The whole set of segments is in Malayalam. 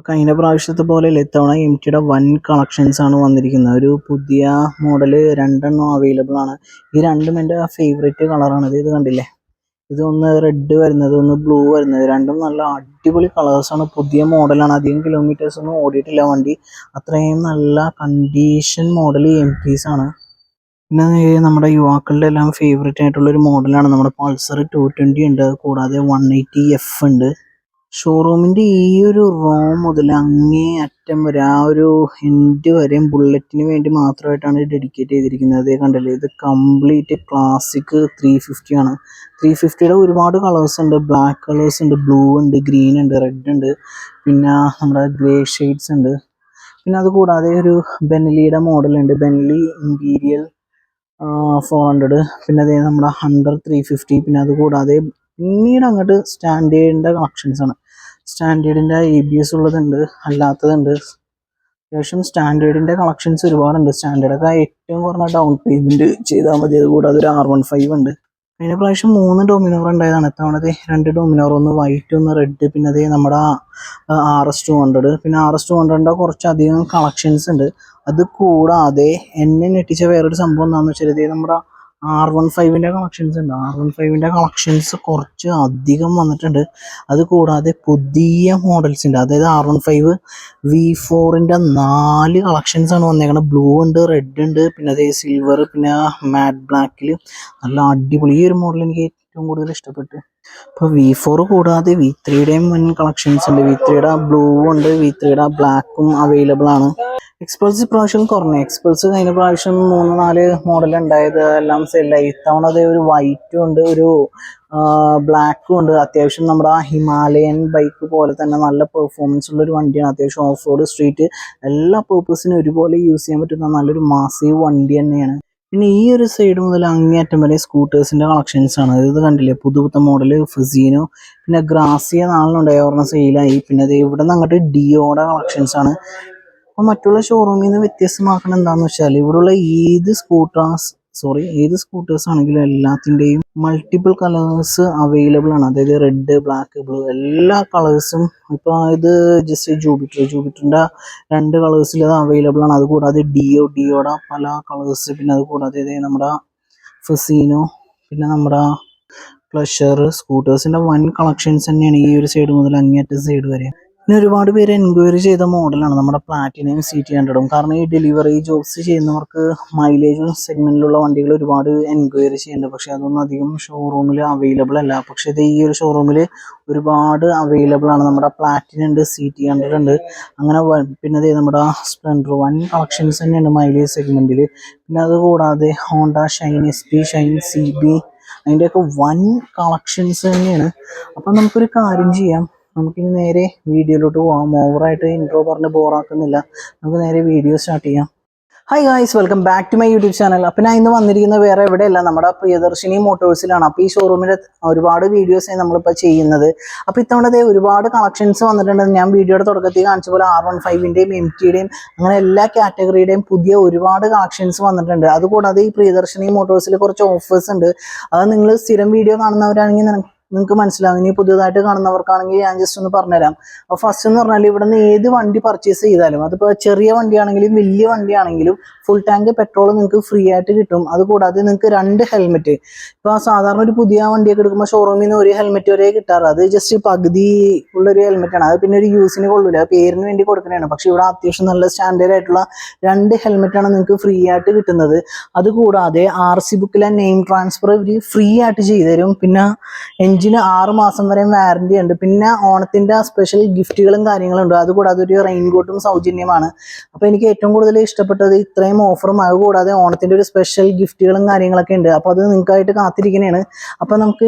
കഴിഞ്ഞ പ്രാവശ്യത്തെ പോലെയല്ല ഇത്തവണ എംടിയുടെ വൻ കളക്ഷൻസ് ആണ് വന്നിരിക്കുന്നത്. ഒരു പുതിയ മോഡൽ രണ്ടെണ്ണം അവൈലബിൾ ആണ്. ഈ രണ്ടും എൻ്റെ ഫേവറേറ്റ് കളറാണ്. ഇത് കണ്ടില്ലേ, ഇത് ഒന്ന് റെഡ് വരുന്നത്, ഒന്ന് ബ്ലൂ വരുന്നത്. രണ്ടും നല്ല അടിപൊളി കളേഴ്സാണ്. പുതിയ മോഡലാണ്. അധികം കിലോമീറ്റേഴ്സ് ഒന്നും ഓടിയിട്ടില്ല വണ്ടി. അത്രയും നല്ല കണ്ടീഷൻ മോഡൽ എംടീസ് ആണ്. പിന്നെ നമ്മുടെ യുവാക്കളുടെ എല്ലാം ഫേവറേറ്റ് ആയിട്ടുള്ള ഒരു മോഡലാണ് നമ്മുടെ പൾസർ 220 ഉണ്ട്. കൂടാതെ 180F ഉണ്ട്. ഷോറൂമിൻ്റെ ഈ ഒരു റോ മുതൽ അങ്ങേ അറ്റം വരെ, ആ ഒരു എൻഡ് വരെയും ബുള്ളറ്റിന് വേണ്ടി മാത്രമായിട്ടാണ് ഡെഡിക്കേറ്റ് ചെയ്തിരിക്കുന്നത്. അതേ കണ്ടല്ലേ, ഇത് കംപ്ലീറ്റ് ക്ലാസിക് 350 ആണ്. 350യുടെ ഒരുപാട് കളേഴ്സ് ഉണ്ട്. ബ്ലാക്ക് കളേഴ്സ് ഉണ്ട്, ബ്ലൂ ഉണ്ട്, ഗ്രീൻ ഉണ്ട്, റെഡ് ഉണ്ട്, പിന്നെ നമ്മുടെ ഗ്രേ ഷെയ്ഡ്സ് ഉണ്ട്. പിന്നെ അത് കൂടാതെ ഒരു ബെൻലിയുടെ മോഡലുണ്ട്, ബെൻലി ഇമ്പീരിയൽ 400. പിന്നെ അതേ നമ്മുടെ ഹണ്ടർ 350. പിന്നെ അത് കൂടാതെ പിന്നീട് അങ്ങോട്ട് സ്റ്റാൻഡേർഡിൻ്റെ കളക്ഷൻസ് ആണ്. സ്റ്റാൻഡേർഡിൻ്റെ ABS ഉള്ളതുണ്ട്, അല്ലാത്തതുണ്ട്. അത്യാവശ്യം സ്റ്റാൻഡേർഡിൻ്റെ കളക്ഷൻസ് ഒരുപാടുണ്ട്. സ്റ്റാൻഡേർഡൊക്കെ ഏറ്റവും കുറഞ്ഞ ഡൗൺ പേയ്മെൻറ്റ് ചെയ്താൽ മതി. അത് കൂടാതെ ഒരു R15 ഉണ്ട്. കഴിഞ്ഞ പ്രാവശ്യം 3 ഡോമിനോർ ഉണ്ടായതാണ്. ഇത്തവണത്തെ 2 ഡോമിനോർ, ഒന്ന് വൈറ്റ് ഒന്ന് റെഡ്. പിന്നെ അതേ നമ്മുടെ RS200. പിന്നെ RS200ൻ്റെ കുറച്ചധികം കളക്ഷൻസ് ഉണ്ട്. അത് കൂടാതെ എന്നെ ഞെട്ടിച്ച വേറൊരു സംഭവം എന്താണെന്ന് വെച്ചാൽ നമ്മുടെ R15ൻ്റെ കളക്ഷൻസ് ഉണ്ട്. R15ൻ്റെ കളക്ഷൻസ് കുറച്ച് അധികം വന്നിട്ടുണ്ട്. അത് കൂടാതെ പുതിയ മോഡൽസ് ഉണ്ട്. അതായത് R15 V4ൻ്റെ 4 കളക്ഷൻസ് ആണ് വന്നേക്കുന്നത്. ബ്ലൂ ഉണ്ട്, റെഡ് ഉണ്ട്, പിന്നെ അതേ സിൽവർ, പിന്നെ മാറ്റ് ബ്ലാക്കിൽ നല്ല അടിപൊളി. ഈ ഒരു മോഡൽ എനിക്ക് ഏറ്റവും കൂടുതൽ ഇഷ്ടപ്പെട്ടു. ഇപ്പോൾ V4 കൂടാതെ V3യുടെയും വൻ കളക്ഷൻസ് ഉണ്ട്. V3യുടെ ബ്ലൂ ഉണ്ട്, V3യുടെ ബ്ലാക്കും അവൈലബിൾ ആണ്. എക്സ്പൾസ് ഇപ്രാവശ്യം കുറഞ്ഞു. എക്സ്പൾസ് കഴിഞ്ഞ പ്രാവശ്യം 3-4 മോഡൽ ഉണ്ടായത് എല്ലാം സെല്ലായി. ഇത്തവണ അത് ഒരു വൈറ്റും ഉണ്ട്, ഒരു ബ്ലാക്കും ഉണ്ട്. അത്യാവശ്യം നമ്മുടെ ഹിമാലയൻ ബൈക്ക് പോലെ തന്നെ നല്ല പെർഫോമൻസ് ഉള്ളൊരു വണ്ടിയാണ്. അത്യാവശ്യം ഓഫ് റോഡ്, സ്ട്രീറ്റ് എല്ലാ പേർപ്പസിനും ഒരുപോലെ യൂസ് ചെയ്യാൻ പറ്റുന്ന നല്ലൊരു മാസീവ് വണ്ടി തന്നെയാണ്. പിന്നെ ഈ ഒരു സൈഡ് മുതൽ അങ്ങേയറ്റം വരെ സ്കൂട്ടേഴ്സിൻ്റെ കളക്ഷൻസ് ആണ്. ഇത് കണ്ടില്ലേ, പുതുപുത്ത മോഡൽ ഫിസീനോ, പിന്നെ ഗ്രാസിയ നാളിനുണ്ടായ ഒരെണ്ണം സെയിലായി. പിന്നെ അത് ഇവിടെ നിന്ന് അങ്ങോട്ട് ഡിയോയുടെ കളക്ഷൻസ് ആണ്. അപ്പോൾ മറ്റുള്ള ഷോറൂമിൽ നിന്ന് വ്യത്യസ്തമാക്കണം എന്താണെന്ന് വെച്ചാൽ ഇവിടെയുള്ള ഏത് സ്കൂട്ടേഴ്സ് ആണെങ്കിലും എല്ലാത്തിൻ്റെയും മൾട്ടിപ്പിൾ കളേഴ്സ് അവൈലബിൾ ആണ്. അതായത് റെഡ്, ബ്ലാക്ക്, ബ്ലൂ എല്ലാ കളേഴ്സും. ഇപ്പോൾ ഇത് ജസ്റ്റ് ജൂപ്പിറ്ററിൻ്റെ 2 കളേഴ്സിൽ അത് അവൈലബിൾ ആണ്. അതുകൂടാതെ ഡിയോയുടെ പല കളേഴ്സ്. പിന്നെ അത് കൂടാതെ നമ്മുടെ ഫെസീനോ, പിന്നെ നമ്മുടെ പ്ലഷർ, സ്കൂട്ടേഴ്സിൻ്റെ വൻ കളക്ഷൻസ് തന്നെയാണ് ഈ ഒരു സൈഡ് മുതൽ അങ്ങേറ്റ സൈഡ് വരെ. പിന്നെ ഒരുപാട് പേര് എൻക്വയറി ചെയ്ത മോഡലാണ് നമ്മുടെ പ്ലാറ്റിനം CT100. കാരണം ഈ ഡെലിവറി ജോബ്സ് ചെയ്യുന്നവർക്ക് മൈലേജ് സെഗ്മെൻറ്റിലുള്ള വണ്ടികൾ ഒരുപാട് എൻക്വയറി ചെയ്യുന്നുണ്ട്. പക്ഷേ അതൊന്നും അധികം ഷോറൂമിൽ അവൈലബിൾ അല്ല. പക്ഷേ ഇത് ഈ ഒരു ഷോറൂമിൽ ഒരുപാട് അവൈലബിൾ ആണ്. നമ്മുടെ പ്ലാറ്റിനം ഉണ്ട്, CT100 ഉണ്ട്, അങ്ങനെ. പിന്നെ അതേ നമ്മുടെ സ്പ്ലെൻഡർ വൻ കളക്ഷൻസ് തന്നെയാണ് മൈലേജ് സെഗ്മെൻറ്റിൽ. പിന്നെ അതുകൂടാതെ Honda Shine, SP Shine, CB, അതിൻ്റെയൊക്കെ വൻ കളക്ഷൻസ് തന്നെയാണ്. അപ്പം നമുക്കൊരു കാര്യം ചെയ്യാം, നമുക്കിനി നേരെ വീഡിയോയിലോട്ട് പോകാം. ഓവറായിട്ട് ഇൻട്രോ പറഞ്ഞ് ബോറാക്കുന്നില്ല, നമുക്ക് നേരെ വീഡിയോ സ്റ്റാർട്ട് ചെയ്യാം. Hi guys, welcome back to my YouTube channel. അപ്പോൾ ഞാൻ ഇന്ന് വന്നിരിക്കുന്നത് വേറെ എവിടെയല്ല, നമ്മുടെ പ്രിയദർശിനി മോട്ടോഴ്സിലാണ്. അപ്പോൾ ഈ ഷോറൂമിൽ ഒരുപാട് വീഡിയോസാണ് നമ്മളിപ്പോൾ ചെയ്യുന്നത്. അപ്പോൾ ഇത്തവണത്തെ ഒരുപാട് കളക്ഷൻസ് വന്നിട്ടുണ്ട്. ഞാൻ വീഡിയോയുടെ തുടക്കത്തിൽ കാണിച്ച പോലെ R15ൻ്റെയും MTയുടെയും അങ്ങനെ എല്ലാ കാറ്റഗറിയുടെയും പുതിയ ഒരുപാട് കളക്ഷൻസ് വന്നിട്ടുണ്ട്. അതുകൂടാതെ ഈ പ്രിയദർശിനി മോട്ടോഴ്സിൽ കുറച്ച് ഓഫേഴ്സ് ഉണ്ട്. അത് നിങ്ങൾ സ്ഥിരം വീഡിയോ കാണുന്നവരാണെങ്കിൽ നിങ്ങൾക്ക് മനസ്സിലാവും. ഇനി പുതിയതായിട്ട് കാണുന്നവർക്കാണെങ്കിൽ ഞാൻ ജസ്റ്റ് ഒന്ന് പറഞ്ഞുതരാം. അപ്പോൾ ഫസ്റ്റ് എന്ന് പറഞ്ഞാൽ ഇവിടെ നിന്ന് ഏത് വണ്ടി പർച്ചേസ് ചെയ്താലും, അതിപ്പോൾ ചെറിയ വണ്ടിയാണെങ്കിലും വലിയ വണ്ടിയാണെങ്കിലും ഫുൾ ടാങ്ക് പെട്രോൾ നിങ്ങൾക്ക് ഫ്രീ ആയിട്ട് കിട്ടും. അതുകൂടാതെ നിങ്ങൾക്ക് 2 ഹെൽമെറ്റ്. ഇപ്പോൾ സാധാരണ ഒരു പുതിയ വണ്ടിയൊക്കെ എടുക്കുമ്പോൾ ഷോറൂമിൽ നിന്ന് ഒരു ഹെൽമെറ്റ് വരെ കിട്ടാറ്. അത് ജസ്റ്റ് പകുതി ഉള്ളൊരു ഹെൽമെറ്റാണ്. അത് പിന്നെ ഒരു യൂസിന് കൊള്ളില്ല, പേരിന് വേണ്ടി കൊടുക്കുന്നതാണ്. പക്ഷേ ഇവിടെ അത്യാവശ്യം നല്ല സ്റ്റാൻഡേർഡ് ആയിട്ടുള്ള 2 ഹെൽമെറ്റാണ് നിങ്ങൾക്ക് ഫ്രീ ആയിട്ട് കിട്ടുന്നത്. അതുകൂടാതെ RC ബുക്കിലെ നെയിം ട്രാൻസ്ഫർ ഇവർ ഫ്രീ ആയിട്ട് ചെയ്തു തരും. പിന്നെ എഞ്ചിന് 6 മാസം വരെ വാറണ്ടി ഉണ്ട്. പിന്നെ ഓണത്തിൻ്റെ സ്പെഷ്യൽ ഗിഫ്റ്റുകളും കാര്യങ്ങളും ഉണ്ട്. അതുകൂടാതെ ഒരു റെയിൻകോട്ടും സൗജന്യമാണ്. അപ്പോൾ എനിക്ക് ഏറ്റവും കൂടുതൽ ഇഷ്ടപ്പെട്ടത് ഇത്രയും ഓഫറും അതുകൂടാതെ ഓണത്തിൻ്റെ ഒരു സ്പെഷ്യൽ ഗിഫ്റ്റുകളും കാര്യങ്ങളൊക്കെ ഉണ്ട്. അപ്പോൾ അത് നിങ്ങൾക്കായിട്ട് കാത്തിരിക്കുന്നതാണ്. അപ്പോൾ നമുക്ക്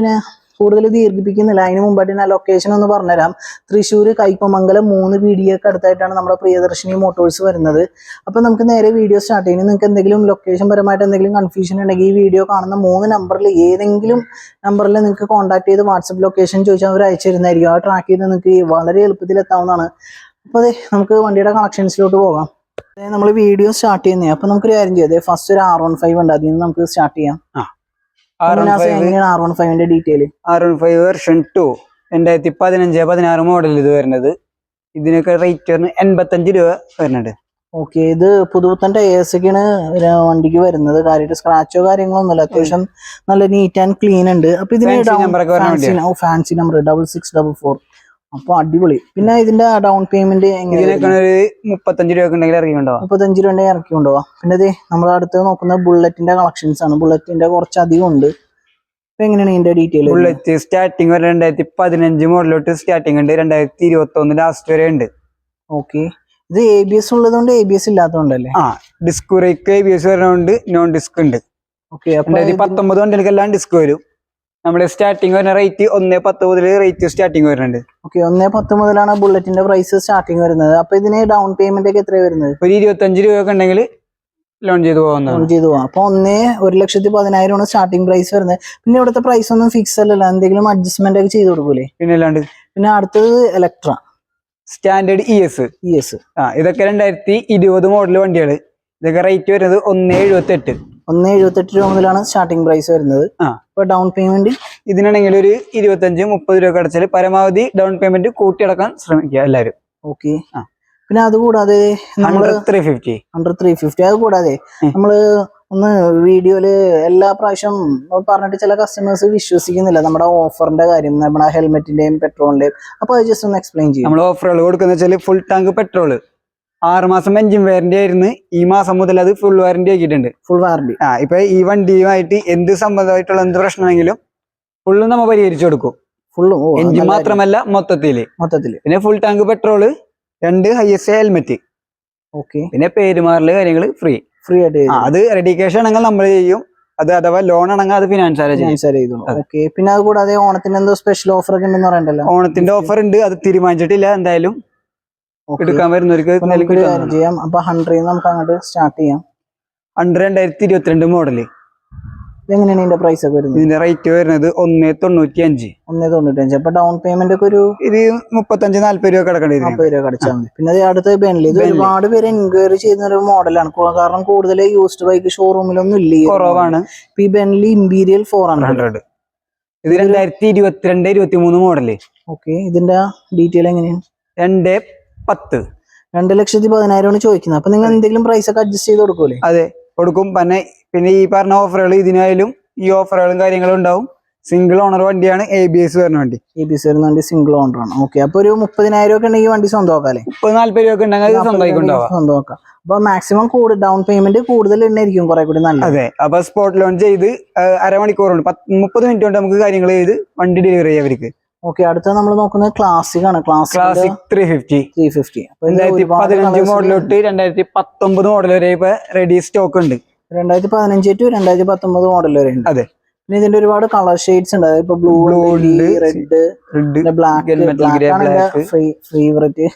കൂടുതൽ ദീർഘിപ്പിക്കുന്നില്ല. അതിന് മുമ്പായിട്ട് ഞാൻ ലൊക്കേഷൻ ഒന്ന് പറഞ്ഞുതരാം. തൃശ്ശൂർ കൈപ്പമംഗലം 3 PDക്ക് അടുത്തായിട്ടാണ് നമ്മുടെ പ്രിയദർശിനി മോട്ടോഴ്സ് വരുന്നത്. അപ്പോൾ നമുക്ക് നേരെ വീഡിയോ സ്റ്റാർട്ട് ചെയ്യുന്നത്. നിങ്ങൾക്ക് എന്തെങ്കിലും ലൊക്കേഷൻ പരമായിട്ട് എന്തെങ്കിലും കൺഫ്യൂഷൻ ഉണ്ടെങ്കിൽ ഈ വീഡിയോ കാണുന്ന 3 നമ്പറിൽ ഏതെങ്കിലും നമ്പറിൽ നിങ്ങൾക്ക് കോൺടാക്ട് ചെയ്ത് വാട്സപ്പ് ലൊക്കേഷൻ ചോദിച്ചാൽ അവർ അയച്ചു തരുന്നതായിരിക്കും. ആ ട്രാക്ക് ചെയ്ത് നിങ്ങൾക്ക് വളരെ എളുപ്പത്തിൽ എത്താവുന്നതാണ്. അപ്പോൾ അതെ, നമുക്ക് വണ്ടിയുടെ കളക്ഷൻസിലോട്ട് പോകാം. നമ്മൾ വീഡിയോ സ്റ്റാർട്ട് ചെയ്യുന്നത്. അപ്പോൾ നമുക്കൊരു കാര്യം ചെയ്യാം. ഫസ്റ്റ് ഒരു R15 ഉണ്ട്, അതിൽ നിന്ന് നമുക്ക് സ്റ്റാർട്ട് ചെയ്യാം. എങ്ങനെയാണ് R15ന്റെ ഡീറ്റെയിൽ? R15 വെർഷൻ 2 2015-16 മോഡൽ ഇത് വരുന്നത്. ഇതിനൊക്കെ റേറ്റ് വരുന്നത് 85 രൂപ വരുന്നുണ്ട്. ഓക്കെ, ഇത് പുതുപുത്തൻ ടയേഴ്സൊക്കെയാണ് വണ്ടിക്ക് വരുന്നത്. കാര്യമായിട്ട് സ്ക്രാച്ചോ കാര്യങ്ങളൊന്നുമില്ല, അത്യാവശ്യം നല്ല നീറ്റ് ആൻഡ് ക്ലീൻ ഉണ്ട്. അപ്പൊ ഇതിന് ഫാൻസി നമ്പർ 6644. അപ്പൊ അടിപൊളി. പിന്നെ ഇതിന്റെ ഡൗൺ പേയ്മെന്റ് ഇതിനൊക്കെ ഒരു 35 രൂപ ഉണ്ടെങ്കിൽ ഇറങ്ങിണ്ടാവും. 35 രൂപ ഇറക്കി കൊണ്ടുപോവാം. പിന്നെ ഇത് നമ്മൾ അടുത്ത് നോക്കുന്ന ബുള്ളറ്റിന്റെ കളക്ഷൻസ് ആണ്. ബുള്ളറ്റിന്റെ കുറച്ച് അധികം ഉണ്ട്. ഇപ്പൊ എങ്ങനെയാണ് ഇതിന്റെ ഡീറ്റെയിൽ? ബുള്ളറ്റ് സ്റ്റാർട്ടിങ് വരെ 2015 മോഡലോട്ട് സ്റ്റാർട്ടിങ് ഉണ്ട്. 2021 ലാസ്റ്റ് വരെ ഉണ്ട്. ഓക്കെ, ഇത് ABS ഉള്ളതുകൊണ്ട് ABS ഇല്ലാത്തതുകൊണ്ടല്ലേ? ഡിസ്ക് ബ്രേക്ക് ABS വരുന്നതുകൊണ്ട് നോൺ ഡിസ്ക് ഉണ്ട്. ഓക്കെ, 2019 വണ്ടികൾക്കെല്ലാം ഡിസ്ക് വരും. നമ്മുടെ സ്റ്റാർട്ടിങ് വരുന്ന റേറ്റ് 1.10 മുതൽ റേറ്റ് സ്റ്റാർട്ടിങ് വരുന്നുണ്ട്. ഓക്കെ, 1.10 മുതലാണ് ബുള്ളറ്റിന്റെ പ്രൈസ് സ്റ്റാർട്ടിങ് വരുന്നത്. അപ്പൊ ഇതിന് ഡൗൺ പേയ്മെന്റ് ഒക്കെ എത്രയാണ് വരുന്നത്? ഒരു 25 രൂപ ഒക്കെ ഉണ്ടെങ്കിൽ ലോൺ ചെയ്ത് പോകാം. അപ്പൊ 1,10,10,000 സ്റ്റാർട്ടിംഗ് പ്രൈസ് വരുന്നത്. പിന്നെ ഇവിടുത്തെ പ്രൈസ് ഒന്നും ഫിക്സ് അല്ലല്ലോ, എന്തെങ്കിലും അഡ്ജസ്റ്റ്മെന്റ് ഒക്കെ ചെയ്ത് കൊടുക്കൂലേ? പിന്നെ അല്ലാണ്ട്. പിന്നെ അടുത്തത് ഇലക്ട്ര സ്റ്റാൻഡേർഡ് ES. ഇതൊക്കെ 2020 മോഡൽ വണ്ടികള്. ഇതൊക്കെ റേറ്റ് വരുന്നത് 1.78. 1.78 രൂപ മുതലാണ് സ്റ്റാർട്ടിംഗ് പ്രൈസ് വരുന്നത്. ഇപ്പൊ ഡൗൺ പേയ്മെന്റ് ഇതിനാണെങ്കിൽ ഒരു 25-30 രൂപ അടച്ചാൽ പരമാവധി ഡൗൺ പേയ്മെന്റ് കൂട്ടിയടക്കാൻ ശ്രമിക്കുക എല്ലാവരും. ഓക്കെ, പിന്നെ അതുകൂടാതെ അണ്ടർ 350. അത് കൂടാതെ നമ്മള് ഒന്ന് വീഡിയോയില് എല്ലാ പ്രാവശ്യം പറഞ്ഞിട്ട് ചില കസ്റ്റമേഴ്സ് വിശ്വസിക്കുന്നില്ല നമ്മുടെ ഓഫറിന്റെ കാര്യം, നമ്മുടെ ഹെൽമെറ്റിന്റെയും പെട്രോളിന്റെയും. അപ്പൊ അത് ജസ്റ്റ് ഒന്ന് എക്സ്പ്ലെയിൻ ചെയ്യും. നമ്മൾ ഓഫറുകൾ കൊടുക്കുന്ന വെച്ചാൽ ഫുൾ ടാങ്ക് പെട്രോള് 6 മാസം എഞ്ചിൻ വാറന്റി ആയിരുന്നു. ഈ മാസം മുതൽ അത് ഫുൾ വാറന്റി ആക്കിയിട്ടുണ്ട്. Full warranty. ഇപ്പൊ ഈ വണ്ടിയുമായിട്ട് എന്ത് സംബന്ധമായിട്ടുള്ള എന്ത് പ്രശ്നമെങ്കിലും ഫുള്ള് നമ്മൾ പരിഹരിച്ചു കൊടുക്കും. എഞ്ചിൻ മാത്രമല്ല മൊത്തത്തില്. പിന്നെ full tank petrol, 2 highest helmet. Okay, പിന്നെ പേരുമാറല് കാര്യങ്ങൾ ഫ്രീ ആയിട്ട്. അത് റെഡി ക്യാഷ് ആണെങ്കിൽ നമ്മൾ ചെയ്യും. അത് അഥവാ ലോൺ ആണെങ്കിൽ അത് ഫിനാൻസ് ചെയ്യും. ഓക്കെ, പിന്നെ അത് കൂടാതെ ഓണത്തിന് എന്തോ സ്പെഷ്യൽ ഓഫർ ഒക്കെ ഉണ്ടെന്ന് പറയണ്ടല്ലോ? ഓണത്തിന്റെ ഓഫർ ഉണ്ട്, അത് തീരുമാനിച്ചിട്ടില്ല. എന്തായാലും എടുക്കാൻ വരുന്നവർക്ക് ചെയ്യാം. അപ്പൊ 100 നമുക്ക് അങ്ങോട്ട് സ്റ്റാർട്ട് ചെയ്യാം. 2022 മോഡല്. എങ്ങനെയാണ് ഇതിന്റെ പ്രൈസ് ഒക്കെ വരുന്നത്? ഇതിന്റെ റേറ്റ് വരുന്നത് 1.95. 1.95. അപ്പൊ ഡൗൺ പേയ്മെന്റ് ഒക്കെ ഒരു 35-40 രൂപ കിടക്കേണ്ടി 40 രൂപ അടച്ചാൽ മതി. പിന്നെ അടുത്ത ബെൻലി. ഇത് ഒരുപാട് പേര് എൻക്വയറി ചെയ്യുന്ന ഒരു മോഡലാണ്. കാരണം കൂടുതൽ യൂസ്ഡ് ബൈക്ക് ഷോറൂമിലൊന്നും ഇല്ല, കുറവാണ്. ഈ ബെൻലി ഇമ്പീരിയൽ 400. ഇത് 2022-23 മോഡല്. ഓക്കെ, ഇതിന്റെ ഡീറ്റെയിൽ എങ്ങനെയാണ്? 2.10. 2,10,000 ചോദിക്കുന്നത്. അപ്പൊ നിങ്ങൾ എന്തെങ്കിലും പ്രൈസ് ഒക്കെ അഡ്ജസ്റ്റ് ചെയ്ത് കൊടുക്കൂലേ? അതെ, കൊടുക്കും. പിന്നെ ഈ പറഞ്ഞ ഓഫറുകൾ ഇതിനായാലും ഈ ഓഫറുകളും കാര്യങ്ങളും ഉണ്ടാവും. സിംഗിൾ ഓണർ വണ്ടിയാണ്. ABS വരുന്ന വണ്ടി. വരുന്ന വണ്ടി സിംഗിൾ ഓണർ ആണ്. ഓക്കെ, അപ്പൊ ഒരു 30,000 ഒക്കെ ഉണ്ടെങ്കിൽ വണ്ടി സ്വന്തമാക്കാല്ലേ? 30-40 രൂപ ഉണ്ടെങ്കിൽ സ്വന്തമാക്കാം. അപ്പൊ മാക്സിമം ഡൗൺ പേയ്മെന്റ് കൂടുതൽ ഉണ്ടായിരിക്കും കുറെ കൂടി നല്ലത്. അതെ, അപ്പൊ സ്പോട്ട് ലോൺ ചെയ്ത് അരമണിക്കൂർ കൊണ്ട് 30 മിനിറ്റ് കൊണ്ട് നമുക്ക് കാര്യങ്ങൾ ചെയ്ത് വണ്ടി ഡെലിവറി ചെയ്യാം അവർക്ക്. ഓക്കെ, അടുത്ത നമ്മൾ നോക്കുന്നത് ക്ലാസിക് ആണ്. ക്ലാസിക് 350. 2015 മോഡലോട്ട് 2019 മോഡൽ വരെ ഇപ്പൊ റെഡി സ്റ്റോക്ക് ഉണ്ട്. 2015 to 2019 മോഡൽ വരെ ഉണ്ട്. അതെ, പിന്നെ ഇതിന്റെ ഒരുപാട് കളർ ഷെയ്ഡ്സ് ഉണ്ട്. ഇപ്പൊ ബ്ലൂ ഉണ്ട്, റെഡ്, ബ്ലാക്ക് ഫേവറേറ്റ്.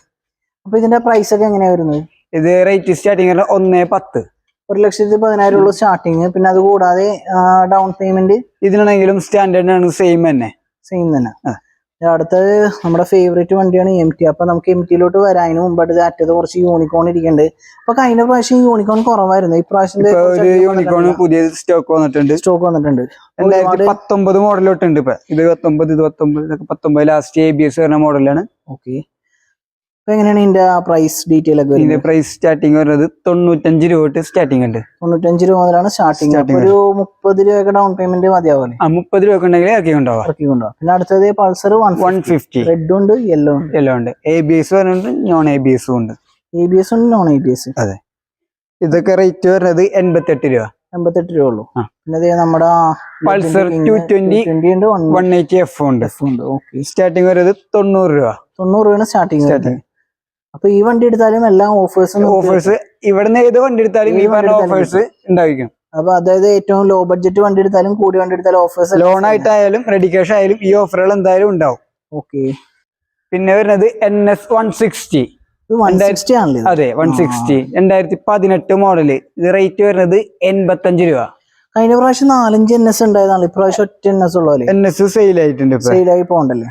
അപ്പൊ ഇതിന്റെ പ്രൈസ് ഒക്കെ എങ്ങനെയാ വരുന്നത്? ഇത് റേറ്റ് സ്റ്റാർട്ടിങ് 1.10. 1,10,000 സ്റ്റാർട്ടിങ്. പിന്നെ അത് കൂടാതെ ഡൗൺ പേയ്മെന്റ് ഇതിനാണെങ്കിലും സ്റ്റാൻഡേർഡ് ആണ്, സെയിം തന്നെ. അടുത്തത് നമ്മുടെ ഫേവറേറ്റ് വണ്ടിയാണ് MT. അപ്പൊ നമുക്ക് MTയിലോട്ട് വരാനും മുമ്പായിട്ട് അറ്റത്ത് കുറച്ച് യൂണിക്കോൺ ഇരിക്കുന്നുണ്ട്. അപ്പൊ കഴിഞ്ഞ പ്രാവശ്യം യൂണിക്കോൺ കുറവായിരുന്നു. ഇപ്രാവശ്യം യൂണിക്കോൺ പുതിയ സ്റ്റോക്ക് വന്നിട്ടുണ്ട്. 2019 മോഡലോട്ടുണ്ട്. ഇപ്പൊ ഇത് 19 ലാസ്റ്റ് ABS വരുന്ന മോഡലാണ്. ഓക്കെ, അപ്പൊ എങ്ങനെയാണ് ഇതിന്റെ പ്രൈസ് ഡീറ്റെയിൽ ഒക്കെ? ഇതിന്റെ പ്രൈസ് സ്റ്റാർട്ടിങ് വരുന്നത് 95 രൂപ തൊട്ട് സ്റ്റാർട്ടിംഗ് ഉണ്ട്. 95 രൂപ മുതലാണ് സ്റ്റാർട്ടിംഗ്. ഒരു 30 രൂപ ഡൗൺ പേയ്മെന്റ് മതിയാവല്ലേ? 30 രൂപ ഉണ്ടെങ്കിൽ ഇറക്കി കൊണ്ടുപോകാം. പിന്നെ അടുത്തത് പൾസർ 150. റെഡ് ഉണ്ട്, യെല്ലോ ഉണ്ട്. ABS വരുന്നുണ്ട്, നോൺ ABS ഉണ്ട്. ABS ഉണ്ട്, നോൺ ABS. അതെ, ഇതൊക്കെ റേറ്റ് വരുന്നത് 88 രൂപ. 88 രൂപ ഉള്ളൂ. പിന്നെ നമ്മുടെ പൾസർ 220 180 F ഉണ്ട്. സ്റ്റാർട്ടിംഗ് വരുന്നത് 90 രൂപ. 90 രൂപയാണ് സ്റ്റാർട്ടിംഗ്. അപ്പൊ ഈ വണ്ടി എടുത്താലും എല്ലാ ഓഫേഴ്സ് ഇവിടുന്ന് ഏത് വണ്ടി എടുത്താലും ഈ പറഞ്ഞ ഓഫേഴ്സ് ഉണ്ടായിരിക്കും. അപ്പൊ അതായത് ഏറ്റവും ലോ ബഡ്ജറ്റ് വണ്ടി എടുത്താലും കൂടിയ വണ്ടി എടുത്താലും ഓഫേഴ്സ്, ലോൺ ആയിട്ടായാലും റെഡി ക്യാഷ് ആയാലും ഈ ഓഫറുകൾ എന്തായാലും ഉണ്ടാവും. ഓക്കെ, പിന്നെ വരുന്നത് NS 160. 160 ആണല്ലേ? അതെ, 160 2018 മോഡല്. ഇത് റേറ്റ് വരുന്നത് 85 രൂപ. കഴിഞ്ഞ പ്രാവശ്യം 4-5 NS ഉണ്ടായതാണ്. ഇപ്രാവശ്യം ഒറ്റ NS ഉള്ളൂ. NS സെയിൽ ആയിട്ടുണ്ട്, സെയിലായി പോകണ്ടല്ലേ?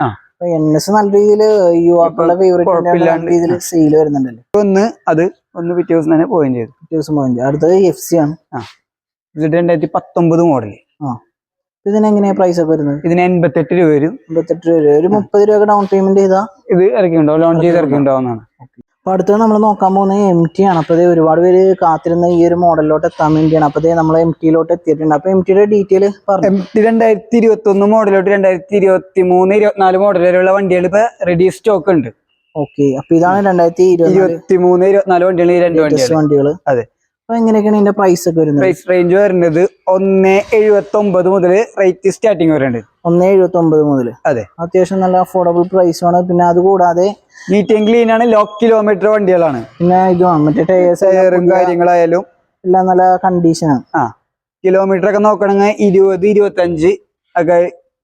NS നല്ല രീതിയിൽ യുവാക്കളുടെ ഫേവറേറ്റ് രീതിയിൽ സെയിൽ വരുന്നുണ്ടല്ലേ? ഒന്ന് പിറ്റേ ദിവസം തന്നെ പോവുകയും ചെയ്തു. അടുത്തത് FC ആണ്. 2019 മോഡല്. ഇതിന് എങ്ങനെയാ പ്രൈസ് ഒക്കെ വരുന്നത്? ഇതിന് 88 രൂപ വരും. 88 രൂപ. ഒരു 30 രൂപ ഡൗൺ പേയ്മെന്റ് ചെയ്താ ഇത് ഇറക്കിണ്ടാവും, ലോഞ്ച് ചെയ്ത് ഇറക്കിണ്ടാവുന്നതാണ്. അപ്പൊ അടുത്തത് നമ്മൾ നോക്കാൻ പോകുന്നത് MT ആണ്. അപ്പൊ ഒരുപാട് പേര് കാത്തിരുന്ന ഈ ഒരു മോഡലിലോട്ട് എത്താൻ വേണ്ടിയാണ്. അപ്പൊ നമ്മൾ MT-ലോട്ട് എത്തിയിട്ടുണ്ട്. അപ്പൊ MT-യുടെ ഡീറ്റെയിൽ പറഞ്ഞു. MT 2021 മോഡലോട്ട് 2023, 24 മോഡൽ വരെയുള്ള വണ്ടികൾ ഇപ്പൊ റെഡി സ്റ്റോക്ക് ഉണ്ട്. ഓക്കെ, അപ്പൊ ഇതാണ് 2023, 24 വണ്ടികൾ, ഈ രണ്ട് വണ്ടികൾ. അതെ. അപ്പൊ എങ്ങനെയൊക്കെയാണ് ഇതിന്റെ പ്രൈസ് ഒക്കെ വരുന്നത്? പ്രൈസ് റേഞ്ച് വരുന്നത് 179 മുതൽ റേറ്റ് സ്റ്റാർട്ടിങ് വരുന്നുണ്ട്. 179 മുതൽ. അതെ, അത്യാവശ്യം നല്ല അഫോർഡബിൾ പ്രൈസ് ആണ്. പിന്നെ അതുകൂടാതെ നീറ്റ് ആൻഡ് ക്ലീൻ ആണ്, ലോ കിലോമീറ്റർ വണ്ടികളാണ്. പിന്നെ ഇതുമാണ് മറ്റേ ടയറും കാര്യങ്ങളായാലും എല്ലാം നല്ല കണ്ടീഷനാണ്. കിലോമീറ്റർ ഒക്കെ നോക്കണമെങ്കിൽ 20, 25 ഒക്കെ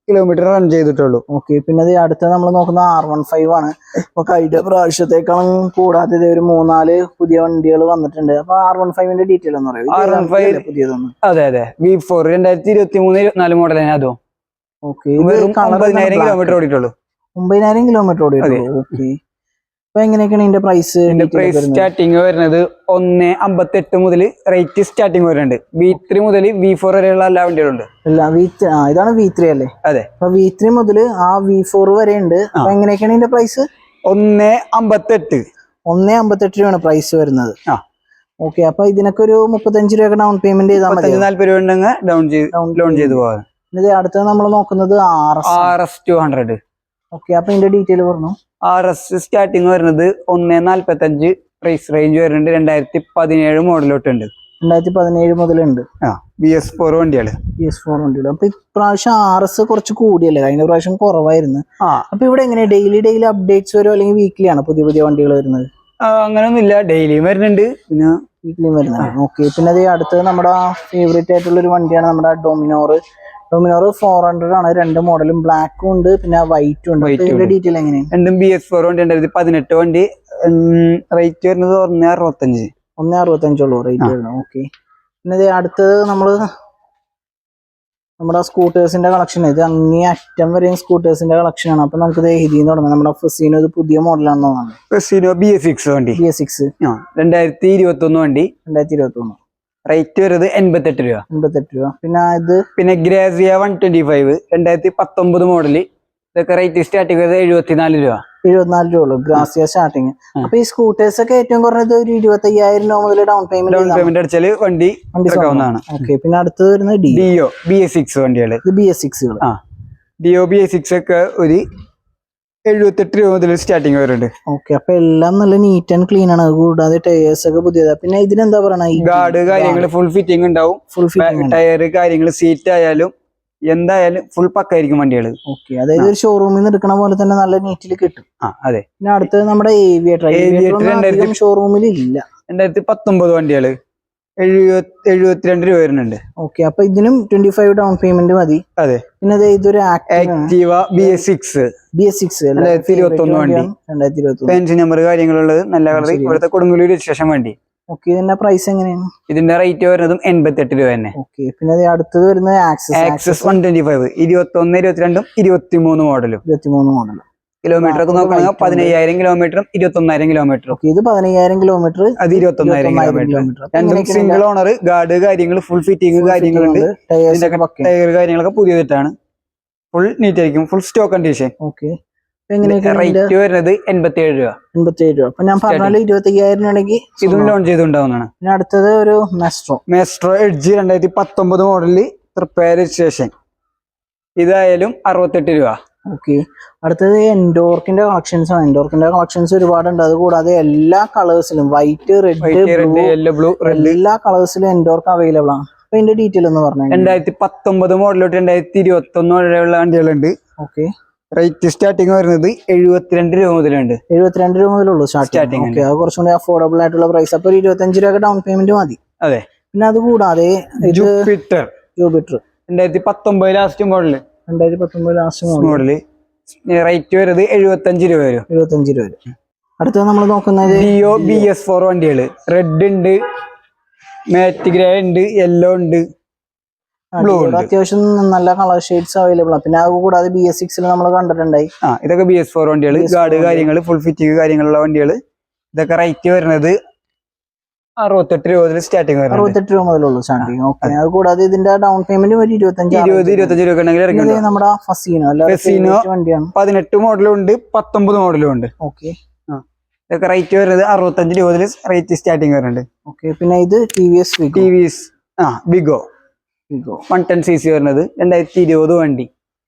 കിലോമീറ്റർ റൺ ചെയ്തിട്ടുള്ളൂ. ഓക്കെ, പിന്നെ അടുത്ത നമ്മൾ നോക്കുന്ന R15 ആണ്. അപ്പൊ കഴിഞ്ഞ പ്രാവശ്യത്തേക്കാളും കൂടാതെ ഒരു 3-4 പുതിയ വണ്ടികൾ വന്നിട്ടുണ്ട്. അപ്പൊ R15ന്റെ ഡീറ്റെയിൽ എന്ന് പറയുന്നത് പുതിയതൊന്നും. അതെ അതെ, V4 2023, 24 മോഡലാണ്. അതോ ഓക്കെ, 9000 കിലോമീറ്റർ ഓടിയിട്ടുള്ളൂ. 9000 കിലോമീറ്റർ ഓടിയിട്ടുള്ളൂ. ഓക്കെ, അപ്പൊ എങ്ങനെയൊക്കെയാണ് ഇതിന്റെ പ്രൈസ്? പ്രൈസ് സ്റ്റാർട്ടിങ് വരുന്നത് 158 മുതൽ റേറ്റ് സ്റ്റാർട്ടിങ് വരുന്നുണ്ട്. V3 മുതൽ V4 വരെയുള്ള എല്ലാ വണ്ടികളുണ്ട്. ഇതാണ് V3 അല്ലേ? അതെ. അപ്പൊ V3 മുതൽ ആ V4 വരെ ഉണ്ട്. അപ്പൊ എങ്ങനെയൊക്കെയാണ് ഇതിന്റെ പ്രൈസ്? 158. 158 രൂപയാണ് പ്രൈസ് വരുന്നത്. ഓക്കെ, അപ്പൊ ഇതിനൊക്കെ ഒരു 35 രൂപ ഡൗൺ പേയ്മെന്റ് ചെയ്താൽ മതി. 40 രൂപ ഉണ്ടെങ്കിൽ ലോൺ ചെയ്ത് പോകാം. അടുത്തത് നമ്മൾ നോക്കുന്നത് RS 200. ഓക്കെ, അപ്പൊ ഇതിന്റെ ഡീറ്റെയിൽ പറഞ്ഞു. RS സ്റ്റാർട്ടിങ് വരുന്നത് 145. പ്രൈസ് റേഞ്ച് വരുന്നുണ്ട്. 2017 മോഡലോട്ടുണ്ട്. 2017 മുതലുണ്ട്. BS4 വണ്ടികള്. BS4 വണ്ടികൾ. അപ്പൊ ഇപ്രാവശ്യം RS കുറച്ച് കൂടിയല്ലേ? കഴിഞ്ഞ പ്രാവശ്യം കുറവായിരുന്നു. അപ്പൊ ഇവിടെ എങ്ങനെ ഡെയിലി അപ്ഡേറ്റ്സ് വരും, അല്ലെങ്കിൽ വീക്ക്ലി ആണ് പുതിയ പുതിയ വണ്ടികൾ വരുന്നത്? അങ്ങനെയൊന്നുമില്ല, ഡെയിലിയും വരുന്നുണ്ട്, പിന്നെ വീക്ക്ലിയും വരുന്നുണ്ട്. ഓക്കെ, പിന്നെ അടുത്തത് നമ്മുടെ ഫേവറേറ്റ് ആയിട്ടുള്ള ഒരു വണ്ടിയാണ് നമ്മുടെ ഡൊമിനോർ 400 ആണ്. 2 മോഡലും, ബ്ലാക്കും ഉണ്ട്, പിന്നെ വൈറ്റും ഉണ്ട്. ഇതിന്റെ ഡീറ്റെയിൽ എങ്ങനെയാണ്? രണ്ടും BS4 വണ്ടി. 2018 വണ്ടി. റേറ്റ് വരുന്നത് 165. 165 ഉള്ളൂ റേറ്റ് വരുന്നത്. ഓക്കെ, പിന്നെ അടുത്തത് നമ്മുടെ സ്കൂട്ടേഴ്സിന്റെ കളക്ഷൻ. ഇത് അങ്ങേ അറ്റം വരെയും സ്കൂട്ടേഴ്സിന്റെ കളക്ഷൻ ആണ്. അപ്പൊ നമുക്ക് ഇതിന്ന് തുടങ്ങാം. നമ്മുടെ ഫെസിനോ ഇത് പുതിയ മോഡലാണെന്ന് തോന്നുന്നു. ഫെസിനോ BS6 വണ്ടി. BS6 2021 വണ്ടി. 2021. റേറ്റ് വരുന്നത് 88 രൂപ. 88 രൂപ. പിന്നെ ഗ്രാസിയ 125 2019 മോഡല്. ഇതൊക്കെ റേറ്റ് സ്റ്റാർട്ടിങ് വരുന്നത് 74 രൂപ. 74 രൂപ ഉള്ളൂ ഗ്രാസിയ സ്റ്റാർട്ടിങ്. അപ്പൊ ഈ സ്കൂട്ടേഴ്സ് ഒക്കെ ഏറ്റവും കുറഞ്ഞത് ഒരു 25,000 രൂപ മുതൽ ഡൗൺ പേയ്മെന്റ് അടിച്ചാല് വണ്ടി എടുക്കാവുന്നതാണ്. ഓക്കെ, പിന്നെ അടുത്തത് വരുന്നത് ഡിയോ BS6 വണ്ടികള്. BS6 ഡിയോ BS6 ഒക്കെ ഒരു 78 രൂപ മുതൽ സ്റ്റാർട്ടിങ് വരുന്നുണ്ട്. ഓക്കെ, അപ്പൊ എല്ലാം നല്ല നീറ്റ് ആൻഡ് ക്ലീൻ ആണ്. കൂടാതെ ടയേഴ്സ് ഒക്കെ പുതിയതാ. പിന്നെ ഇതിനെന്താ പറയണ, ഗാർഡ് കാര്യങ്ങൾ ഫുൾ ഫിറ്റിംഗ് ഉണ്ടാവും. ടയർ കാര്യങ്ങൾ, സീറ്റ് ആയാലും എന്തായാലും ഫുൾ പക്കായിരിക്കും വണ്ടികള്. ഓക്കെ, അതായത് ഒരു ഷോറൂമിൽ നിന്ന് എടുക്കണ പോലെ തന്നെ നല്ല നീറ്റിൽ കിട്ടും. അതെ. പിന്നെ അടുത്തത് നമ്മുടെ ഏവിയേറ്റർ ഷോറൂമിൽ ഇല്ല. 2019 വണ്ടികള് 72 രൂപ വരുന്നുണ്ട്. ഓക്കെ, അപ്പൊ ഇതിനും 25 ഡൗൺ പേയ്മെന്റ് മതി. അതെ. പിന്നെ ഇതൊരു ആക്ടിവ BS6 2021 വണ്ടി. 2021 പെൻഷൻ നമ്പർ കാര്യങ്ങളുള്ളത്, നല്ല കളർ. ഇവിടുത്തെ കൊടുങ്ങല്ലൂർ രജിസ്ട്രേഷൻ വണ്ടി. ഓക്കെ, ഇതിന്റെ പ്രൈസ് എങ്ങനെയാണ്? ഇതിന്റെ റേറ്റ് വരുന്നതും 88 രൂപ തന്നെ. ഓക്കെ, പിന്നെ അടുത്തത് വരുന്നത് ആക്സസ് 125 21, 22, 23 മോഡലും. 23 മോഡലും. കിലോമീറ്റർ ഒക്കെ നോക്കുകയാണെങ്കിൽ 15,000 കിലോമീറ്ററും 21,000 കിലോമീറ്ററും. ഇത് 15,000 കിലോമീറ്റർ, അത് 21,000 കിലോമീറ്റർ. രണ്ടും സിംഗിൾ ഓണർ. ഗാർഡ് കാര്യങ്ങൾ, ഫുൾ ഫിറ്റിംഗ് കാര്യങ്ങളുണ്ട്. ടയർ കാര്യങ്ങളൊക്കെ പുതിയതായിട്ടാണ്. ഫുൾ നീറ്റ് ആയിരിക്കും, full stock condition. Okay, rate വരുന്നത് 87 രൂപ. 87 രൂപ. അപ്പൊ ഞാൻ പറഞ്ഞാൽ 25,000 ആണെങ്കിൽ ഇതും ലോൺ ചെയ്തുണ്ടാവുന്നതാണ്. പിന്നെ അടുത്തത് ഒരു മെസ്ട്രോ എഡ്ജ് 2019 മോഡലിൽ രജിസ്ട്രേഷൻ. ഇതായാലും 68 രൂപ. ഓക്കെ, അടുത്തത് എൻഡോർക്കിന്റെ കളക്ഷൻസ് ആണ്. എൻഡോർക്കിന്റെ കളക്ഷൻസ് ഒരുപാടുണ്ട്. അത് കൂടാതെ എല്ലാ കളേഴ്സിലും വൈറ്റ്, റെഡ്, യെല്ലോ, ബ്ലൂ, എല്ലാ കളേഴ്സിലും എൻഡോർക്ക് അവൈലബിൾ ആണ്. അപ്പൊ ഇതിന്റെ ഡീറ്റെയിൽ ഒന്ന് പറഞ്ഞു. 2019 മോഡലോട്ട് 2021 വരെയുള്ള വണ്ടികളുണ്ട്. ഓക്കെ, റേറ്റ് സ്റ്റാർട്ടിങ് വരുന്നത് 72 രൂപ മുതലുണ്ട്. 72 രൂപ മുതലുള്ളൂ സ്റ്റാർട്ടിങ്. ഓക്കെ, അത് കുറച്ചും കൂടി അഫോർഡബിൾ ആയിട്ടുള്ള പ്രൈസ്. അപ്പൊ 25 രൂപ ഡൗൺ പേയ്മെന്റ് മതി. അതെ. പിന്നെ അത് കൂടാതെ Jupiter 2019 last model. 2019 last model. Rate വരുന്നത് 75 രൂപ വരും. 75 രൂപ വരും. അടുത്തത് നമ്മൾ നോക്കുന്നത് ഡിയോ BS4 വണ്ടികള്. റെഡ് ഉണ്ട്, മാറ്റ് ഗ്രേ ഉണ്ട്, യെല്ലോ ഉണ്ട്, ബ്ലൂ ഉണ്ട്. അത്യാവശ്യം നല്ല കളർ ഷെയ്ഡ്സ് അവൈലബിൾ ആണ്. പിന്നെ അത് കൂടാതെ BS6 നമ്മൾ കണ്ടിട്ടുണ്ടായി. ഇതൊക്കെ BS4 വണ്ടികള്. ഗാർഡ് കാര്യങ്ങള്, ഫുൾ ഫിറ്റിംഗ് കാര്യങ്ങളുള്ള വണ്ടികള്. ഇതൊക്കെ റേറ്റ് വരുന്നത് 68 രൂപ മുതൽ സ്റ്റാർട്ടിങ് വരുന്നത്. 68 രൂപ മുതലുള്ളൂ സ്റ്റാർട്ടിങ്. ഓക്കെ. അത് കൂടാതെ ഇതിന്റെ ഡൗൺ പേയ്മെന്റ് ഒരു 25 രൂപ ഉണ്ടെങ്കിൽ നമ്മുടെ ഫസീനോ വണ്ടിയാണ്. 18 മോഡലും ഉണ്ട്, 19 മോഡലും ഉണ്ട്. ഓക്കെ. ഇതൊക്കെ റേറ്റ് വരുന്നത് 65 രൂപ മുതൽ റേറ്റ് സ്റ്റാർട്ടിങ് വരുന്നുണ്ട്. ഓക്കെ. പിന്നെ ഇത് TVS ബിഗോ 110cc വരുന്നത് 2020 വണ്ടി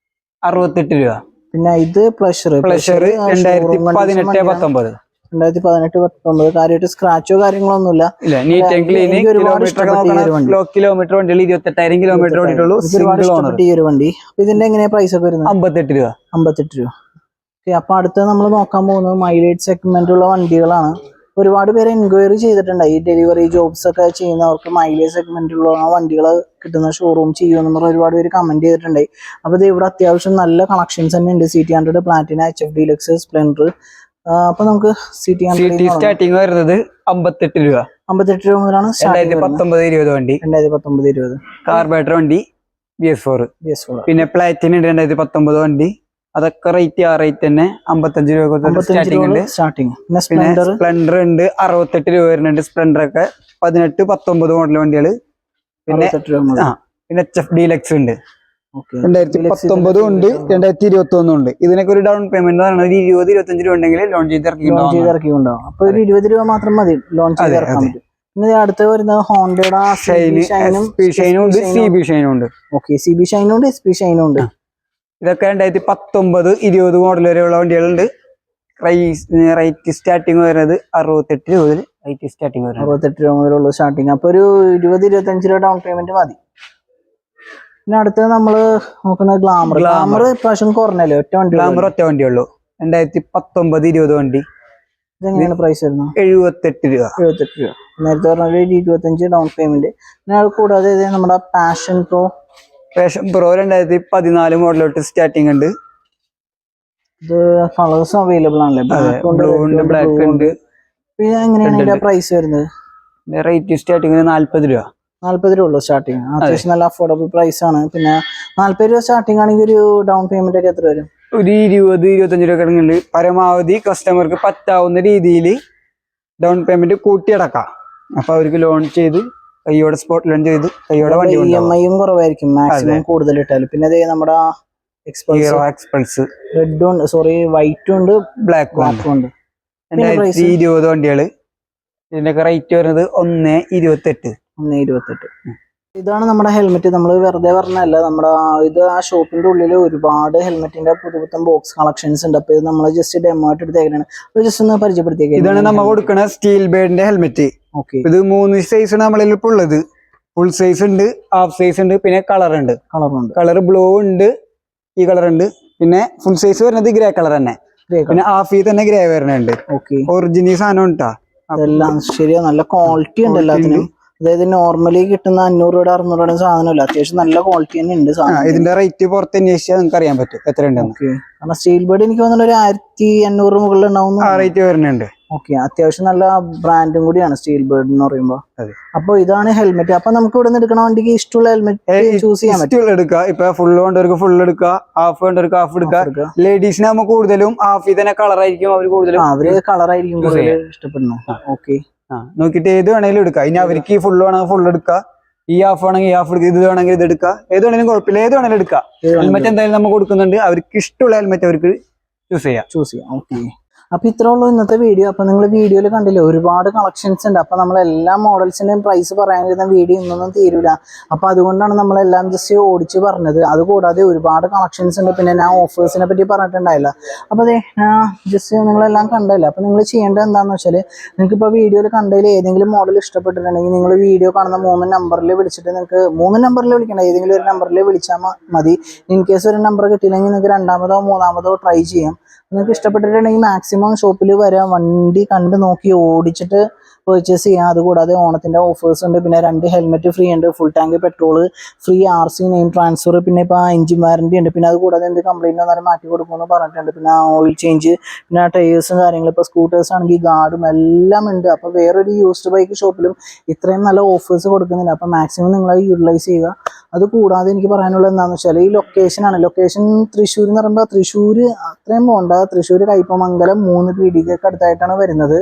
68 രൂപ. പിന്നെ ഇത് പ്ലഷർ 2018-19 കാര്യമായിട്ട് സ്ക്രാച്ചോ കാര്യങ്ങളൊന്നുമില്ല. Neat and clean. കിലോമീറ്റർ വണ്ടികൾ 28,000 കിലോമീറ്റർ ഓടിയിട്ടുള്ളൂ. ഈ ഒരു വണ്ടി. അപ്പൊ ഇതിന്റെ എങ്ങനെയാ പ്രൈസ് ഒക്കെ വരുന്നത്? 58 രൂപ. 58 രൂപ. ഓക്കെ. അപ്പൊ അടുത്ത് നമ്മൾ നോക്കാൻ പോകുന്നത് മൈലേജ് സെഗ്മെന്റുള്ള വണ്ടികളാണ്. ഒരുപാട് പേര് എൻക്വയറി ചെയ്തിട്ടുണ്ട്. ഈ ഡെലിവറി ജോബ്സ് ഒക്കെ ചെയ്യുന്നവർക്ക് മൈലേജ് സെഗ്മെന്റിലുള്ള വണ്ടികൾ കിട്ടുന്ന ഷോറൂം ചെയ്യുമെന്ന് പറഞ്ഞ ഒരുപാട് പേര് കമന്റ് ചെയ്തിട്ടുണ്ട്. അപ്പൊ ഇത് ഇവിടെ അത്യാവശ്യം നല്ല കളക്ഷൻസ് തന്നെ ഉണ്ട്. CT100, Platina, HF deluxe, Splendor. അപ്പൊ നമുക്ക് CT സ്റ്റാർട്ടിങ് വരുന്നത് 58 രൂപ. 58 രൂപ മുതലാണ് 2019-20 വണ്ടി. 2019-20 കാർബേറ്റർ വണ്ടി BS4. പിന്നെ പ്ലാറ്റിന 2019 വണ്ടി. അതൊക്കെ റേറ്റ് ആ റേറ്റ് തന്നെ 55 രൂപ സ്റ്റാർട്ടിങ്. പിന്നെ സ്പ്ലെൻഡർ ഉണ്ട് 68 രൂപ വരുന്നുണ്ട്. സ്പ്ലെൻഡർ ഒക്കെ 18-19 മോഡൽ വണ്ടികള്. പിന്നെ HF ഡീലക്സ് ഉണ്ട് 2019 ഉണ്ട്, 2021 ഉണ്ട്. ഇതിനൊക്കെ ഒരു ഡൗൺ പേയ്മെന്റ് 20-25 രൂപ ഉണ്ടെങ്കിൽ ലോൺ ചെയ്ത് ഇറക്കിയിട്ടുണ്ടാവും. അപ്പൊ ഒരു 20 രൂപ മാത്രം മതി ലോൺ ചെയ്ത് ഇറക്കാൻ പറ്റും. പിന്നെ അടുത്ത് വരുന്നത് ഹോണ്ടയുടെ CB ഷൈനും ഉണ്ട്. ഓക്കെ. CB ഷൈനും ഉണ്ട്, SP ഷൈനും ഉണ്ട്. ഇതൊക്കെ 2019-20 മോഡൽ വരെയുള്ള വണ്ടികളുണ്ട്. റേറ്റ് സ്റ്റാർട്ടിങ് വരുന്നത് 68 രൂപ മുതൽ റേറ്റ് സ്റ്റാർട്ടിങ് വരുന്നത് 68 രൂപ മുതലുള്ള സ്റ്റാർട്ടിങ്. അപ്പൊ ഒരു 20-25 രൂപ ഡൗൺ പേയ്മെന്റ് മതി. പിന്നെ അടുത്തത് നമ്മള് നോക്കുന്നത് ഗ്ലാമർ ഇപ്രാവശ്യം കുറഞ്ഞല്ലോ. ഒറ്റ വണ്ടിയുള്ളൂ. 2019-20 വണ്ടി. ഇതെങ്ങനെയാണ് പ്രൈസ് വരുന്നത്? 78 രൂപ. 78 രൂപ. നേരത്തെ പറഞ്ഞ 25 ഡൗൺ പേയ്മെന്റ്. പിന്നെ അത് കൂടാതെ നമ്മുടെ പാഷൻ പ്രോ 2014 മോഡലോട്ട് സ്റ്റാർട്ടിങ് ഉണ്ട്. ഇത് കളേഴ്സ് അവൈലബിൾ ആണല്ലേ? ബ്ലൂ ഉണ്ട്, ബ്ലാക്ക് ഉണ്ട്. പിന്നെ എങ്ങനെയാണ് ഇതിന്റെ പ്രൈസ് വരുന്നത്? റേറ്റ് സ്റ്റാർട്ടിങ് 40 രൂപ. 40 രൂപ ഉള്ളൂ സ്റ്റാർട്ടിങ്. അത്യാവശ്യം നല്ല അഫോർഡബിൾ പ്രൈസ് ആണ്. പിന്നെ 40 രൂപ സ്റ്റാർട്ടിങ് ആണെങ്കിൽ ഒരു ഡൗൺ പേയ്മെന്റ് ഒക്കെ എത്ര വരും? ഒരു 20-25 രൂപ കിടങ്ങുന്നുണ്ട്. പരമാവധി കസ്റ്റമർക്ക് പറ്റാവുന്ന രീതിയിൽ ഡൗൺ പേയ്മെന്റ് കൂട്ടിയടക്കാം. അപ്പൊ അവർക്ക് ലോൺ ചെയ്ത് കയ്യോടെ സ്പോട്ട് ലോൺ ചെയ്ത് കയ്യോടെ വണ്ടി EMI കുറവായിരിക്കും മാക്സിമം കൂടുതൽ ഇട്ടാലും. പിന്നെ നമ്മുടെ എക്സ്പൾസ് റെഡ് ഉണ്ട്, സോറി വൈറ്റും ഉണ്ട്, ബ്ലാക്കും ഉണ്ട്. 2020 വണ്ടികള്. ഇതിന്റെയൊക്കെ റേറ്റ് വരുന്നത് 128. ഇതാണ് നമ്മുടെ ഹെൽമെറ്റ്. നമ്മൾ വെറുതെ പറഞ്ഞല്ല, നമ്മുടെ ഇത് ആ ഷോപ്പിന്റെ ഉള്ളിൽ ഒരുപാട് ഹെൽമെറ്റിന്റെ പുതുപുത്തൻ ബോക്സ് കളക്ഷൻസ് ഉണ്ട്. അപ്പൊ ഇത് നമ്മൾ ജസ്റ്റ് ഡെമോ ആയിട്ട് എടുത്തേക്കാണ്. ജസ്റ്റ് ഒന്ന് പരിചയപ്പെടുത്തിയേക്കാം. ഇതാണ് നമ്മൾ കൊടുക്കണ സ്റ്റീൽ ബേഡിന്റെ ഹെൽമെറ്റ്. ഇത് 3 സൈസ് നമ്മളിൽ ഇപ്പൊ ഉള്ളത്. ഫുൾ സൈസ് ഉണ്ട്, ഹാഫ് സൈസ് ഉണ്ട്, പിന്നെ കളർ ഉണ്ട്. കളർ ബ്ലൂ ഉണ്ട്, ഈ കളർ ഉണ്ട്. പിന്നെ ഫുൾ സൈസ് വരുന്നത് ഗ്രേ കളർ തന്നെ. പിന്നെ ഹാഫിൽ തന്നെ ഗ്രേ വരുന്നുണ്ട്. ഒറിജിനൽ സാധനം ഉണ്ടാ. അതെല്ലാം ശരിയാ, നല്ല ക്വാളിറ്റി ഉണ്ട് എല്ലാത്തിനും. അതായത് നോർമലി കിട്ടുന്ന 500 രൂപ 600 രൂപയുടെ സാധനമല്ല, അത്യാവശ്യം നല്ല ക്വാളിറ്റി തന്നെ ഉണ്ട്. ഇതിന്റെ റേറ്റ് പുറത്ത് അന്വേഷിച്ചാൽ നിങ്ങൾക്ക് അറിയാൻ പറ്റും എത്ര ഉണ്ടെന്ന്. കാരണം സ്റ്റീൽ ബേഡ് എനിക്ക് തോന്നുന്നു ഒരു 1500 മുകളിൽ ഉണ്ടാവും റേറ്റ് വരുന്നുണ്ട്. ഓക്കെ. അത്യാവശ്യം നല്ല ബ്രാൻഡും കൂടിയാണ് സ്റ്റീൽ ബേർഡ് എന്ന് പറയുമ്പോൾ. അപ്പൊ ഇതാണ് ഹെൽമെറ്റ്. അപ്പൊ നമുക്ക് ഇവിടെ നിന്ന് എടുക്കണ വണ്ടിക്ക് ഇഷ്ടമുള്ള ഹെൽമെറ്റ് ചൂസ് ചെയ്യാൻ പറ്റും. എടുക്കാം. ഇപ്പൊ ഫുൾ വേണ്ടവർക്ക് ഫുൾ എടുക്കാം, ഹാഫ് വേണ്ടവർക്ക് ഹാഫ് എടുക്കാം. ലേഡീസിന് നമ്മൾ കൂടുതലും ഹാഫിൽ തന്നെ കളറായിരിക്കും അവർ കൂടുതലും കളറായിരിക്കും കൂടുതൽ ഇഷ്ടപ്പെടുന്നത്. ഓക്കെ. നോക്കിട്ട് ഏത് വേണമെങ്കിലും എടുക്കാം. ഇനി അവർക്ക് ഫുൾ വേണമെങ്കിൽ ഫുൾ എടുക്കാം, ഈ ഹാഫ് വേണമെങ്കിൽ ഈ ഹാഫ് എടുക്കുക, ഇത് വേണമെങ്കിൽ ഇത് എടുക്കാം. ഏത് വേണമെങ്കിലും കുഴപ്പമില്ല, ഏത് വേണമെങ്കിലും എടുക്കാം. ഹെൽമെറ്റ് എന്തായാലും നമ്മൾ കൊടുക്കുന്നുണ്ട്. അവർക്ക് ഇഷ്ടമുള്ള ഹെൽമെറ്റ് അവർക്ക് ചൂസ് ചെയ്യാം. ഓക്കെ. അപ്പൊ ഇത്രേ ഉള്ളൂ ഇന്നത്തെ വീഡിയോ. അപ്പൊ നിങ്ങൾ വീഡിയോയിൽ കണ്ടില്ലേ ഒരുപാട് കളക്ഷൻസ് ഉണ്ട്. അപ്പൊ നമ്മൾ എല്ലാ മോഡൽസിന്റെയും പ്രൈസ് പറയാനിരുന്ന വീഡിയോ ഇന്നൊന്നും തീരൂല. അപ്പൊ അതുകൊണ്ടാണ് നമ്മളെല്ലാം ജസ്റ്റ് ഓടിച്ച് പറഞ്ഞത്. അതുകൂടാതെ ഒരുപാട് കളക്ഷൻസ് ഉണ്ട്. പിന്നെ ഞാൻ ഓഫേഴ്സിനെ പറ്റി പറഞ്ഞിട്ടുണ്ടായില്ല. അപ്പൊ അതെ ജസ്റ്റ് നിങ്ങളെല്ലാം കണ്ടല്ലേ. അപ്പൊ നിങ്ങൾ ചെയ്യേണ്ടത് എന്താണെന്ന് വെച്ചാൽ, നിങ്ങൾക്ക് ഇപ്പോൾ വീഡിയോയിൽ കണ്ടതിൽ ഏതെങ്കിലും മോഡൽ ഇഷ്ടപ്പെട്ടിട്ടുണ്ടെങ്കിൽ നിങ്ങൾ വീഡിയോ കാണുന്ന 3 നമ്പറിൽ വിളിച്ചിട്ട്, നിങ്ങൾക്ക് 3 നമ്പറിൽ വിളിക്കണം, ഏതെങ്കിലും ഒരു നമ്പറിൽ വിളിച്ചാൽ മതി. ഇൻ കേസ് ഒരു നമ്പർ കിട്ടിയില്ലെങ്കിൽ നിങ്ങൾക്ക് രണ്ടാമതോ മൂന്നാമതോ ട്രൈ ചെയ്യാം. നിങ്ങൾക്ക് ഇഷ്ടപ്പെട്ടിട്ടുണ്ടെങ്കിൽ മാക്സിമം ഷോപ്പിൽ വരാം, വണ്ടി കണ്ട് നോക്കി ഓടിച്ചിട്ട് പർച്ചേസ് ചെയ്യാം. അതുകൂടാതെ ഓണത്തിന്റെ ഓഫേഴ്സ് ഉണ്ട്. പിന്നെ 2 ഹെൽമെറ്റ് ഫ്രീ ഉണ്ട്, full tank petrol free, RC name transfer, പിന്നെ ഇപ്പോൾ എഞ്ചിൻ വാറന്റി ഉണ്ട്. പിന്നെ അതുകൂടാതെ എന്ത് കംപ്ലൈന്റ് വന്നാലും മാറ്റി കൊടുക്കുമെന്ന് പറഞ്ഞിട്ടുണ്ട്. പിന്നെ ഓയിൽ ചേഞ്ച്, പിന്നെ ടയേഴ്സും കാര്യങ്ങളും, ഇപ്പോൾ സ്കൂട്ടേഴ്സ് ആണെങ്കിൽ ഗാർഡും എല്ലാം ഉണ്ട്. അപ്പോൾ വേറൊരു യൂസ്ഡ് ബൈക്ക് ഷോപ്പിലും ഇത്രയും നല്ല ഓഫേഴ്സ് കൊടുക്കുന്നില്ല. അപ്പോൾ മാക്സിമം നിങ്ങൾ അത് യൂട്ടിലൈസ് ചെയ്യുക. അതുകൂടാതെ എനിക്ക് പറയാനുള്ളത് എന്താണെന്ന് വെച്ചാൽ, ഈ ലൊക്കേഷനാണ്. ലൊക്കേഷൻ തൃശ്ശൂർ എന്ന് പറയുമ്പോൾ തൃശ്ശൂർ അത്രയും പോകണ്ട, തൃശ്ശൂർ കയ്പമംഗലം 3 പീടികയ്ക്ക് അടുത്തായിട്ടാണ് വരുന്നത്.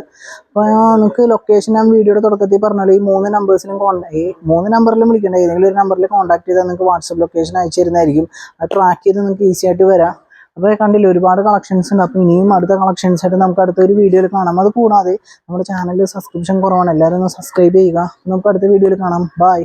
അപ്പോൾ നിങ്ങൾക്ക് ലൊക്കേഷൻ ഞാൻ വീഡിയോയുടെ തുടക്കത്തിൽ പറഞ്ഞാൽ ഈ 3 നമ്പേഴ്സിലും ഈ 3 നമ്പറിലും വിളിക്കേണ്ട ഏതെങ്കിലും ഒരു നമ്പറിൽ കോൺടാക്ട് ചെയ്താൽ നിങ്ങൾക്ക് വാട്സപ്പ് ലൊക്കേഷൻ അയച്ചു തരുന്നതായിരിക്കും. അത് ട്രാക്ക് ചെയ്ത് നിങ്ങൾക്ക് ഈസി ആയിട്ട് വരാം. അപ്പോൾ കണ്ടില്ല ഒരുപാട് കളക്ഷൻസ് ഉണ്ട്. അപ്പോൾ ഇനിയും അടുത്ത കളക്ഷൻസ് ആയിട്ട് നമുക്ക് അടുത്തൊരു വീഡിയോയിൽ കാണാം. അത് കൂടാതെ നമ്മുടെ ചാനലിൽ സബ്സ്ക്രിപ്ഷൻ കുറവാണ്, എല്ലാവരും ഒന്ന് സബ്സ്ക്രൈബ് ചെയ്യുക. നമുക്ക് അടുത്ത വീഡിയോയിൽ കാണാം. ബൈ.